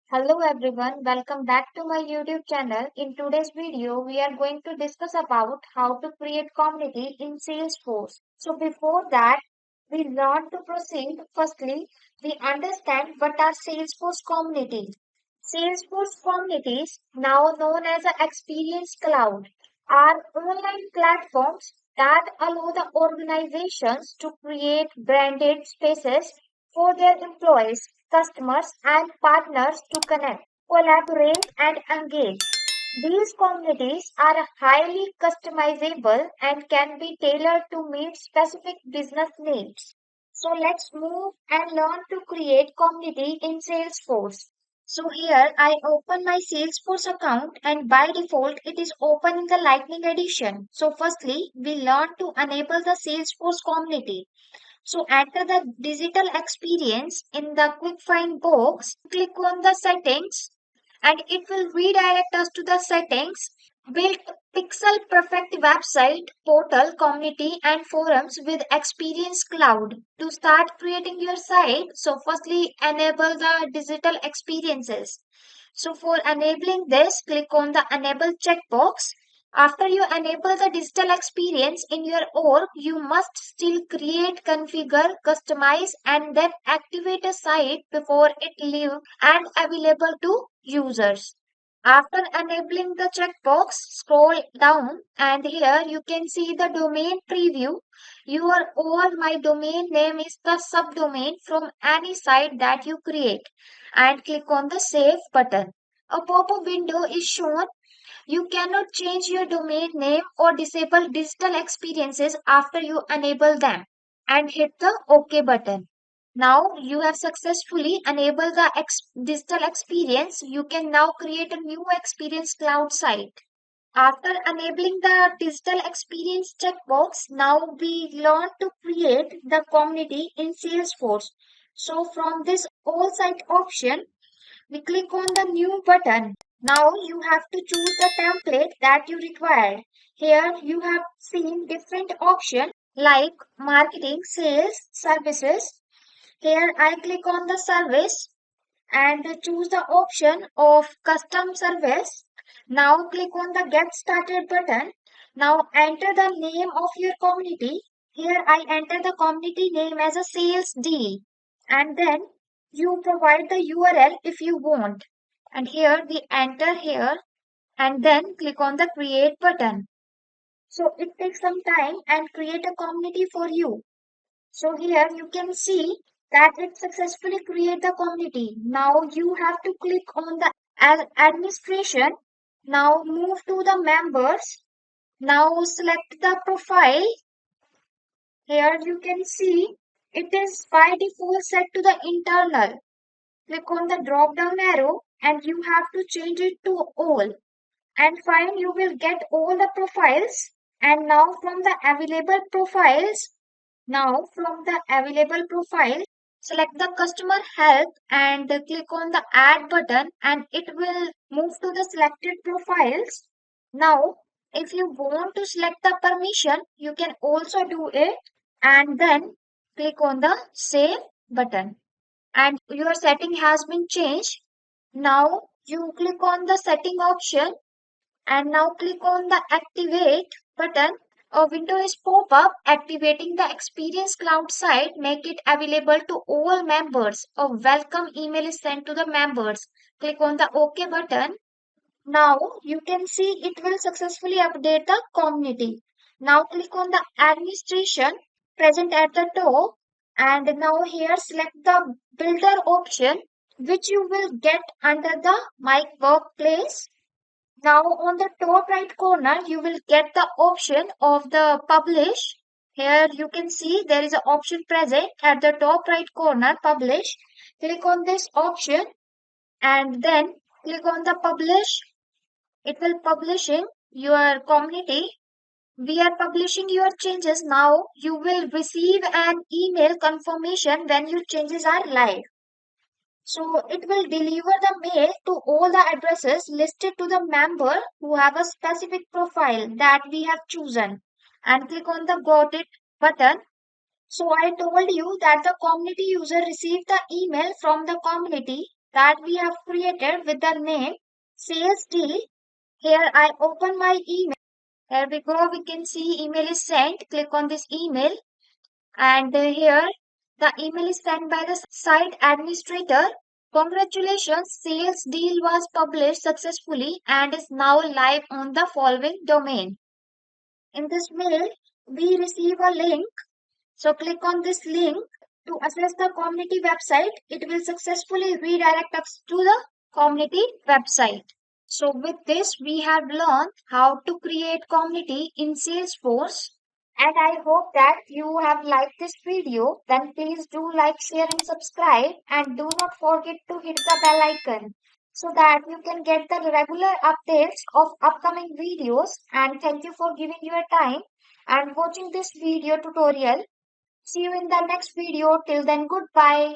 Hello everyone, welcome back to my YouTube channel. In today's video, we are going to discuss about how to create community in Salesforce. So before that, we learn to proceed. Firstly, we understand what are Salesforce community. Salesforce communities, now known as a Experience Cloud, are online platforms that allow the organizations to create branded spaces for their employees, customers, and partners to connect, collaborate, and engage. These communities are highly customizable and can be tailored to meet specific business needs. So let's move and learn to create community in Salesforce. So here I open my Salesforce account and by default it is open in the Lightning edition. So firstly we learn to enable the Salesforce community. So enter the digital experience in the quick find box, click on the settings and it will redirect us to the settings. Build pixel perfect website, portal, community and forums with Experience Cloud. To start creating your site, so firstly enable the digital experiences. So for enabling this, click on the enable checkbox. After you enable the digital experience in your org, you must still create, configure, customize, and then activate a site before it live and available to users. After enabling the checkbox, scroll down and here you can see the domain preview. Your or my domain name is the subdomain from any site that you create and click on the save button. A pop-up window is shown. You cannot change your domain name or disable digital experiences after you enable them and hit the OK button. Now you have successfully enabled the digital experience. You can now create a new Experience Cloud site. After enabling the digital experience checkbox, now we learn to create the community in Salesforce. So from this all site option, we click on the new button. Now you have to choose the template that you require. Here you have seen different options like marketing, sales, services. Here I click on the service and choose the option of custom service. Now click on the get started button. Now enter the name of your community. Here I enter the community name as a sales deal and then you provide the URL if you want. And here we enter here and then click on the create button. So it takes some time and create a community for you. So here you can see that it successfully create the community. Now you have to click on the administration. Now move to the members. Now select the profile. Here you can see it is by default set to the internal. Click on the drop down arrow and you have to change it to all. And fine, you will get all the profiles. And now from the available profiles, select the customer help and click on the add button and it will move to the selected profiles. Now, if you want to select the permission, you can also do it and then click on the save button and your setting has been changed. Now you click on the setting option and now click on the activate button. A window is pop up activating the Experience Cloud site. Make it available to all members. A welcome email is sent to the members. Click on the OK button. Now you can see it will successfully update the community. Now click on the administration present at the top and now here select the builder option which you will get under the My Workplace. Now on the top right corner, you will get the option of the publish. Here you can see there is an option present at the top right corner, publish. Click on this option and then click on the publish. It will publishing your community. We are publishing your changes now. You will receive an email confirmation when your changes are live. So it will deliver the mail to all the addresses listed to the member who have a specific profile that we have chosen and click on the got it button. So I told you that the community user received the email from the community that we have created with the name sales deal. Here I open my email. Here we go. We can see email is sent. Click on this email. And here the email is sent by the site administrator. Congratulations, sales deal was published successfully and is now live on the following domain. In this mail, we receive a link. So click on this link to access the community website. It will successfully redirect us to the community website. So with this, we have learned how to create community in Salesforce. And I hope that you have liked this video. Then please do like, share and subscribe. And do not forget to hit the bell icon so that you can get the regular updates of upcoming videos. And thank you for giving your time and watching this video tutorial. See you in the next video. Till then, goodbye.